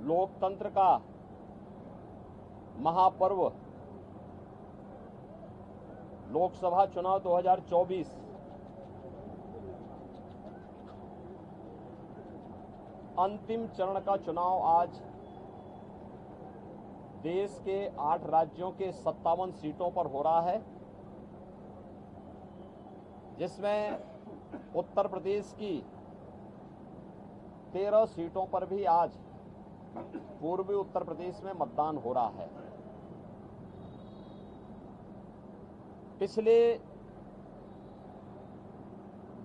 लोकतंत्र का महापर्व लोकसभा चुनाव 2024 अंतिम चरण का चुनाव आज देश के 8 राज्यों के 57 सीटों पर हो रहा है, जिसमें उत्तर प्रदेश की 13 सीटों पर भी आज पूर्वी उत्तर प्रदेश में मतदान हो रहा है। पिछले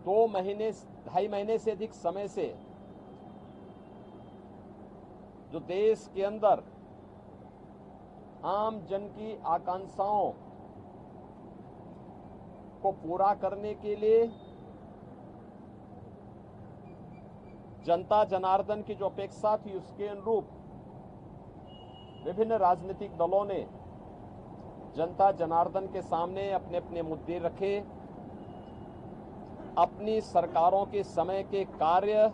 2.5 महीने से अधिक समय से जो देश के अंदर आम जन की आकांक्षाओं को पूरा करने के लिए जनता जनार्दन की जो अपेक्षा थी उसके अनुरूप विभिन्न राजनीतिक दलों ने जनता जनार्दन के सामने अपने अपने मुद्दे रखे, अपनी सरकारों के समय के कार्य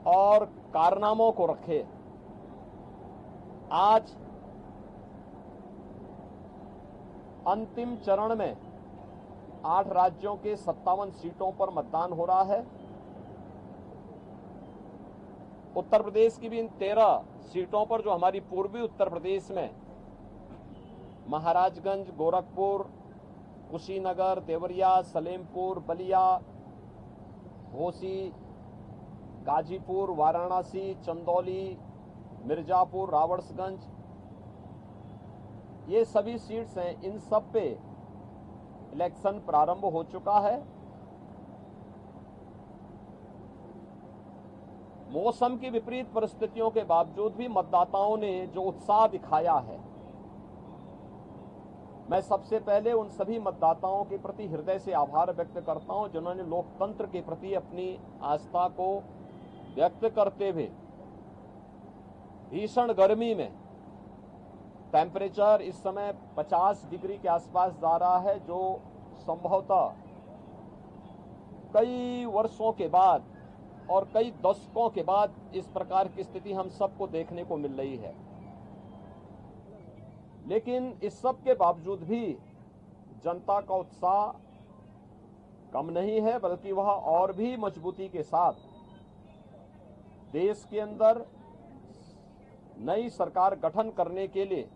और कारनामों को रखे। आज अंतिम चरण में 8 राज्यों के 57 सीटों पर मतदान हो रहा है। उत्तर प्रदेश की भी इन 13 सीटों पर जो हमारी पूर्वी उत्तर प्रदेश में महाराजगंज, गोरखपुर, कुशीनगर, देवरिया, सलेमपुर, बलिया, घोसी, गाजीपुर, वाराणसी, चंदौली, मिर्जापुर, रावड़सगंज, ये सभी सीट्स हैं। इन सब पे इलेक्शन प्रारंभ हो चुका है। मौसम की विपरीत परिस्थितियों के बावजूद भी मतदाताओं ने जो उत्साह दिखाया है, मैं सबसे पहले उन सभी मतदाताओं के प्रति हृदय से आभार व्यक्त करता हूं जिन्होंने लोकतंत्र के प्रति अपनी आस्था को व्यक्त करते हुए भीषण गर्मी में, टेम्परेचर इस समय 50 डिग्री के आसपास जा रहा है, जो संभवतः कई वर्षों के बाद और कई दशकों के बाद इस प्रकार की स्थिति हम सबको देखने को मिल रही है। लेकिन इस सब के बावजूद भी जनता का उत्साह कम नहीं है, बल्कि वह और भी मजबूती के साथ देश के अंदर नई सरकार गठन करने के लिए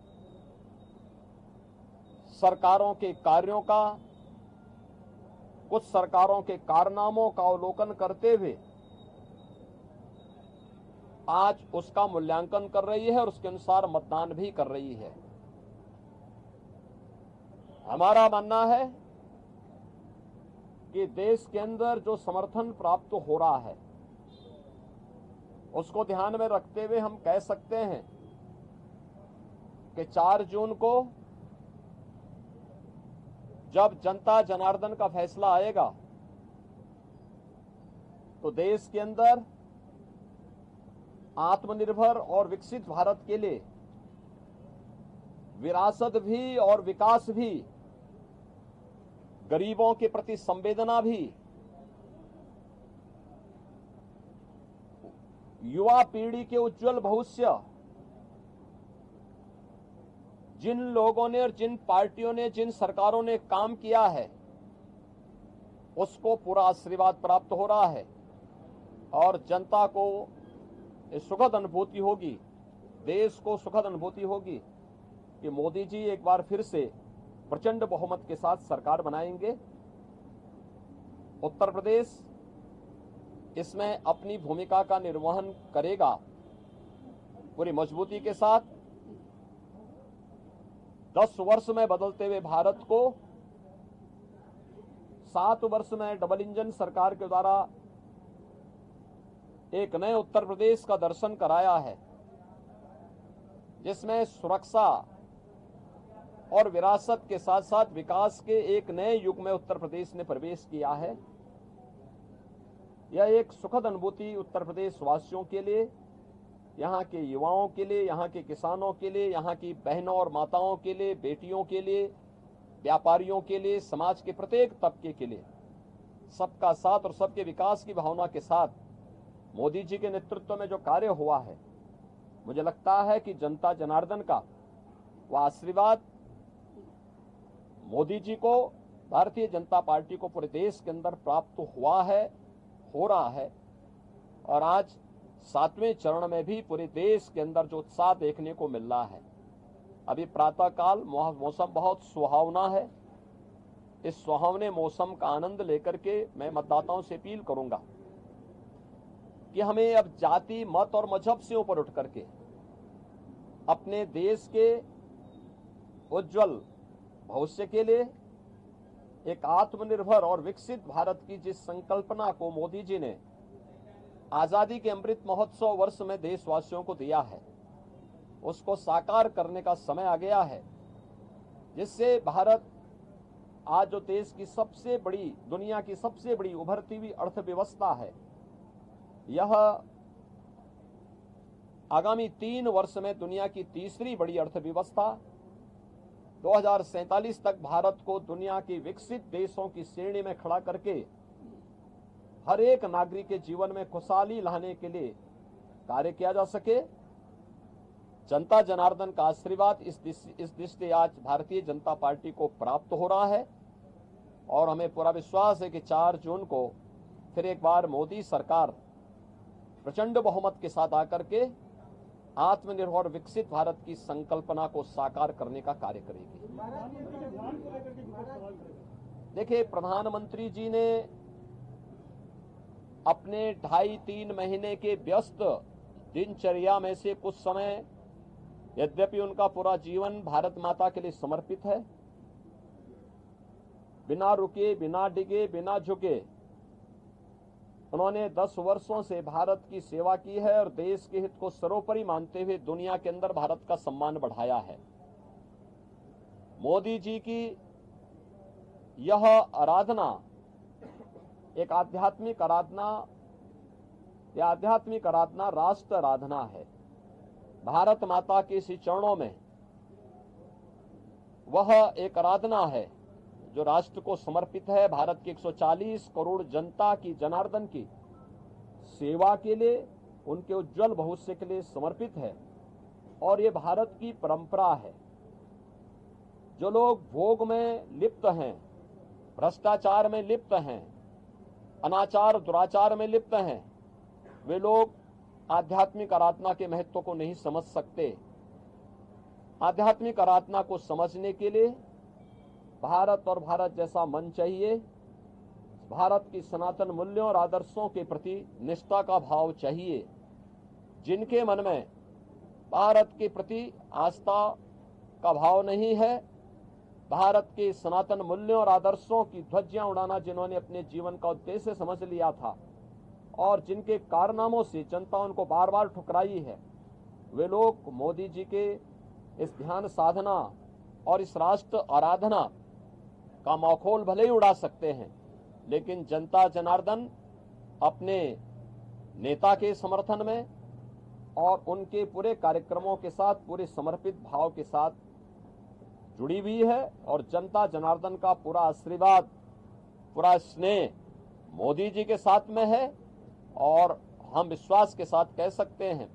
सरकारों के कार्यों का, कुछ सरकारों के कारनामों का अवलोकन करते हुए आज उसका मूल्यांकन कर रही है और उसके अनुसार मतदान भी कर रही है। हमारा मानना है कि देश के अंदर जो समर्थन प्राप्त हो रहा है उसको ध्यान में रखते हुए हम कह सकते हैं कि 4 जून को जब जनता जनार्दन का फैसला आएगा तो देश के अंदर आत्मनिर्भर और विकसित भारत के लिए विरासत भी और विकास भी, गरीबों के प्रति संवेदना भी, युवा पीढ़ी के उज्जवल भविष्य, जिन लोगों ने और जिन पार्टियों ने, जिन सरकारों ने काम किया है उसको पूरा आशीर्वाद प्राप्त हो रहा है और जनता को सुखद अनुभूति होगी, देश को सुखद अनुभूति होगी कि मोदी जी एक बार फिर से प्रचंड बहुमत के साथ सरकार बनाएंगे। उत्तर प्रदेश इसमें अपनी भूमिका का निर्वहन करेगा पूरी मजबूती के साथ। 10 वर्ष में बदलते हुए भारत को 7 वर्ष में डबल इंजन सरकार के द्वारा एक नए उत्तर प्रदेश का दर्शन कराया है, जिसमें सुरक्षा और विरासत के साथ साथ विकास के एक नए युग में उत्तर प्रदेश ने प्रवेश किया है। यह एक सुखद अनुभूति उत्तर प्रदेश वासियों के लिए, यहाँ के युवाओं के लिए, यहाँ के किसानों के लिए, यहाँ की बहनों और माताओं के लिए, बेटियों के लिए, व्यापारियों के लिए, समाज के प्रत्येक तबके के लिए सबका साथ और सबके विकास की भावना के साथ मोदी जी के नेतृत्व में जो कार्य हुआ है, मुझे लगता है कि जनता जनार्दन का वह आशीर्वाद मोदी जी को, भारतीय जनता पार्टी को पूरे देश के अंदर प्राप्त हुआ है, हो रहा है। और आज 7वें चरण में भी पूरे देश के अंदर जो उत्साह देखने को मिल रहा है। अभी प्रातःकाल मौसम बहुत सुहावना है। इस सुहावने मौसम का आनंद लेकर के मैं मतदाताओं से अपील करूंगा कि हमें अब जाति, मत और मजहब से ऊपर उठ करके अपने देश के उज्जवल भविष्य के लिए एक आत्मनिर्भर और विकसित भारत की जिस संकल्पना को मोदी जी ने आजादी के अमृत महोत्सव वर्ष में देशवासियों को दिया है, उसको साकार करने का समय आ गया है, जिससे भारत आज जो देश की सबसे बड़ी, दुनिया की सबसे बड़ी उभरती हुई अर्थव्यवस्था है, यह आगामी 3 वर्ष में दुनिया की तीसरी बड़ी अर्थव्यवस्था, 2047 तक भारत को दुनिया के विकसित देशों की श्रेणी में खड़ा करके हर एक नागरिक के जीवन में खुशहाली लाने के लिए कार्य किया जा सके। जनता जनार्दन का आशीर्वाद इस दृष्टि आज भारतीय जनता पार्टी को प्राप्त हो रहा है और हमें पूरा विश्वास है कि 4 जून को फिर एक बार मोदी सरकार प्रचंड बहुमत के साथ आकर के आत्मनिर्भर विकसित भारत की संकल्पना को साकार करने का कार्य करेगी। देखिए, प्रधानमंत्री जी ने अपने 2.5-3 महीने के व्यस्त दिनचर्या में से कुछ समय, यद्यपि उनका पूरा जीवन भारत माता के लिए समर्पित है, बिना रुके, बिना डिगे, बिना झुके उन्होंने 10 वर्षों से भारत की सेवा की है और देश के हित को सर्वोपरि मानते हुए दुनिया के अंदर भारत का सम्मान बढ़ाया है। मोदी जी की यह आराधना एक आध्यात्मिक आराधना, राष्ट्र आराधना है। भारत माता के इस चरणों में वह एक आराधना है जो राष्ट्र को समर्पित है, भारत की 140 करोड़ जनता की, जनार्दन की सेवा के लिए, उनके उज्जवल भविष्य के लिए समर्पित है। और ये भारत की परंपरा है। जो लोग भोग में लिप्त हैं, भ्रष्टाचार में लिप्त हैं, अनाचार दुराचार में लिप्त हैं, वे लोग आध्यात्मिक आराधना के महत्व को नहीं समझ सकते। आध्यात्मिक आराधना को समझने के लिए भारत और भारत जैसा मन चाहिए। भारत की सनातन मूल्यों और आदर्शों के प्रति निष्ठा का भाव चाहिए। जिनके मन में भारत के प्रति आस्था का भाव नहीं है, भारत के सनातन मूल्यों और आदर्शों की ध्वजियां उड़ाना जिन्होंने अपने जीवन का उद्देश्य समझ लिया था और जिनके कारनामों से जनता उनको बार बार ठुकराई है, वे लोग मोदी जी के इस ध्यान साधना और इस राष्ट्र आराधना का मखौल भले ही उड़ा सकते हैं, लेकिन जनता जनार्दन अपने नेता के समर्थन में और उनके पूरे कार्यक्रमों के साथ, पूरे समर्पित भाव के साथ जुड़ी हुई है। और जनता जनार्दन का पूरा आशीर्वाद, पूरा स्नेह मोदी जी के साथ में है। और हम विश्वास के साथ कह सकते हैं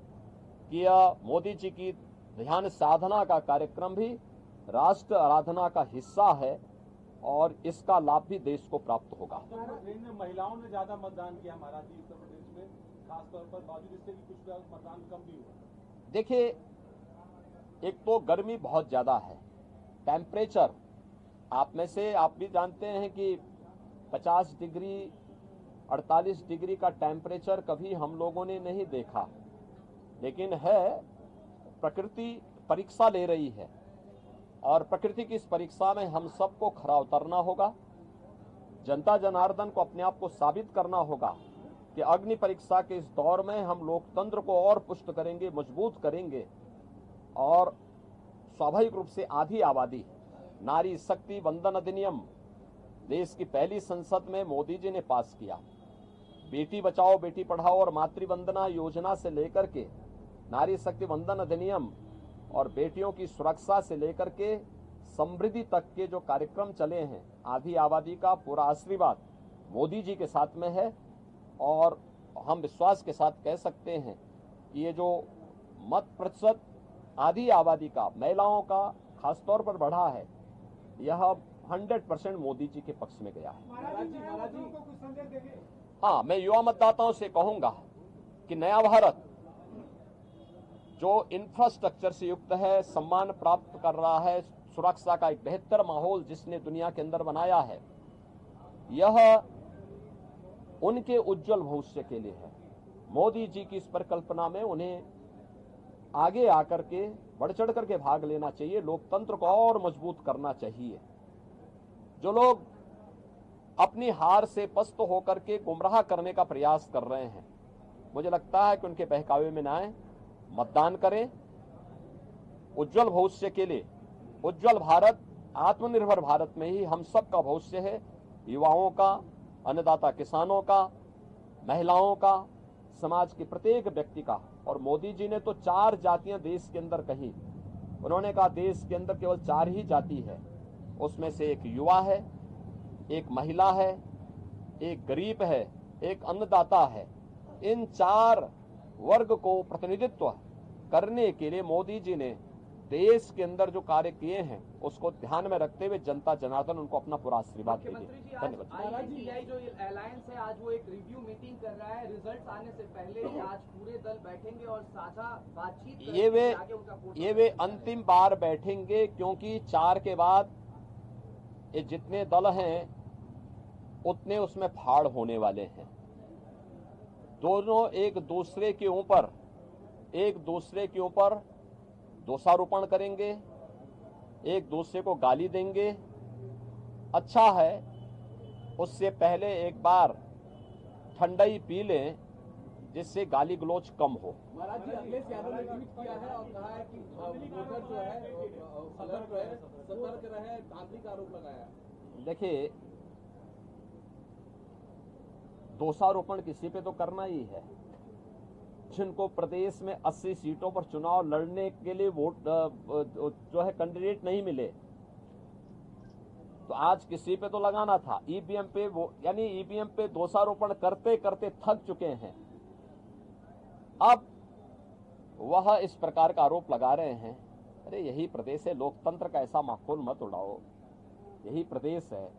कि यह मोदी जी की ध्यान साधना का कार्यक्रम भी राष्ट्र आराधना का हिस्सा है और इसका लाभ भी देश को प्राप्त होगा। महिलाओं ने ज्यादा मतदान किया महाराज जी उत्तर प्रदेश में, खासतौर पर बावजूद इससे भी कुछ मतदान कम भी हुआ। देखिए, एक तो गर्मी बहुत ज्यादा है, टेम्परेचर आप में से आप भी जानते हैं कि 50 डिग्री 48 डिग्री का टेम्परेचर कभी हम लोगों ने नहीं देखा, लेकिन है, प्रकृति परीक्षा ले रही है और प्रकृति की इस परीक्षा में हम सबको खरा उतरना होगा। जनता जनार्दन को अपने आप को साबित करना होगा कि अग्नि परीक्षा के इस दौर में हम लोकतंत्र को और पुष्ट करेंगे, मजबूत करेंगे। और स्वाभाविक रूप से आधी आबादी, नारी शक्ति वंदन अधिनियम देश की पहली संसद में मोदी जी ने पास किया। बेटी बचाओ बेटी पढ़ाओ और मातृवंदना योजना से लेकर के नारी शक्ति वंदन अधिनियम और बेटियों की सुरक्षा से लेकर के समृद्धि तक के जो कार्यक्रम चले हैं, आधी आबादी का पूरा आशीर्वाद मोदी जी के साथ में है। और हम विश्वास के साथ कह सकते हैं कि ये जो मत प्रतिशत आधी आबादी का, महिलाओं का खासतौर पर बढ़ा है, यह 100% मोदी जी के पक्ष में गया है। महाराज जी को कुछ संदेश देंगे? हाँ, मैं युवा मतदाताओं से कहूंगा कि नया भारत जो इंफ्रास्ट्रक्चर से युक्त है, सम्मान प्राप्त कर रहा है, सुरक्षा का एक बेहतर माहौल जिसने दुनिया के अंदर बनाया है, यह उनके उज्जवल भविष्य के लिए है। मोदी जी की इस परिकल्पना में उन्हें आगे आकर के बढ़ चढ़ करके भाग लेना चाहिए, लोकतंत्र को और मजबूत करना चाहिए। जो लोग अपनी हार से पस्त होकर के गुमराह करने का प्रयास कर रहे हैं, मुझे लगता है कि उनके बहकावे में न आए, मतदान करें। उज्जवल भविष्य के लिए, उज्जवल भारत, आत्मनिर्भर भारत में ही हम सब का भविष्य है, युवाओं का, अन्नदाता किसानों का, महिलाओं का, समाज के प्रत्येक व्यक्ति का। और मोदी जी ने तो 4 जातियां देश के अंदर कही। उन्होंने कहा देश के अंदर केवल 4 ही जाति है, उसमें से एक युवा है, एक महिला है, एक गरीब है, एक अन्नदाता है। इन 4 वर्ग को प्रतिनिधित्व करने के लिए मोदी जी ने देश के अंदर जो कार्य किए हैं उसको ध्यान में रखते हुए जनता जनार्दन उनको अपना पूरा आशीर्वाद देगी। धन्यवाद। INDI जो अलायंस है, आज वो एक रिव्यू मीटिंग कर रहा है। रिजल्ट्स आने से पहले आज पूरे दल बैठेंगे और साझा बातचीत करेंगे। ये वे अंतिम बार बैठेंगे, क्योंकि 4 के बाद ये जितने दल हैं उतने उसमें फाड़ होने वाले हैं। दोनों एक दूसरे के ऊपर दोषारोपण करेंगे, एक दूसरे को गाली देंगे। अच्छा है उससे पहले एक बार ठंडाई पी लें, जिससे गाली गलौज कम हो। महाराज जी, अखिलेश यादव ने ट्वीट किया है और कहा है कि वोटर जो है सतर्क रहे, धांधली का आरोप लगाया। देखिए, दोषारोपण किसी पे तो करना ही है। जिनको प्रदेश में 80 सीटों पर चुनाव लड़ने के लिए वोट जो है कैंडिडेट नहीं मिले, तो आज किसी पे तो लगाना था। ईवीएम पे ईवीएम पे दोषारोपण करते करते थक चुके हैं। अब वह इस प्रकार का आरोप लगा रहे हैं। अरे यही प्रदेश है, लोकतंत्र का ऐसा माहौल मत उड़ाओ। यही प्रदेश है।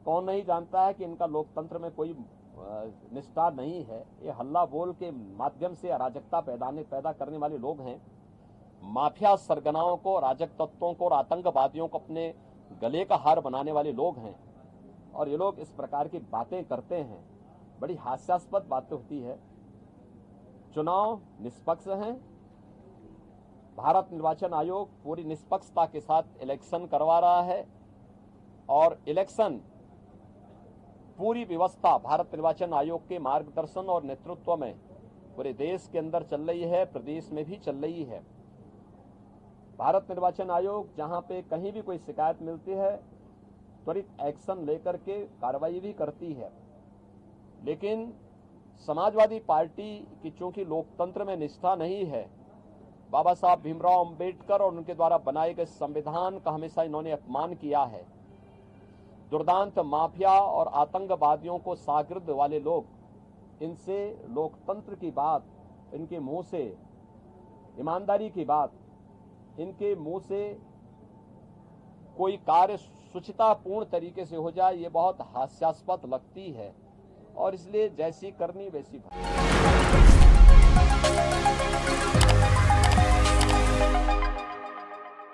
कौन नहीं जानता है कि इनका लोकतंत्र में कोई निष्ठा नहीं है। ये हल्ला बोल के माध्यम से अराजकता पैदा करने वाले लोग हैं। माफिया सरगनाओं को, अराजक तत्वों को और आतंकवादियों को अपने गले का हार बनाने वाले लोग हैं। और ये लोग इस प्रकार की बातें करते हैं, बड़ी हास्यास्पद बातें होती है। चुनाव निष्पक्ष हैं। भारत निर्वाचन आयोग पूरी निष्पक्षता के साथ इलेक्शन करवा रहा है और इलेक्शन पूरी व्यवस्था भारत निर्वाचन आयोग के मार्गदर्शन और नेतृत्व में पूरे देश के अंदर चल रही है, प्रदेश में भी चल रही है। भारत निर्वाचन आयोग जहां पे कहीं भी कोई शिकायत मिलती है त्वरित एक्शन लेकर के कार्रवाई भी करती है। लेकिन समाजवादी पार्टी की चूंकि लोकतंत्र में निष्ठा नहीं है, बाबा साहब भीमराव अंबेडकर और उनके द्वारा बनाए गए संविधान का हमेशा इन्होंने अपमान किया है। दुर्दांत माफिया और आतंकवादियों को शागिर्द वाले लोग, इनसे लोकतंत्र की बात, इनके मुंह से ईमानदारी की बात, इनके मुंह से कोई कार्य शुचितापूर्ण तरीके से हो जाए, ये बहुत हास्यास्पद लगती है। और इसलिए जैसी करनी वैसी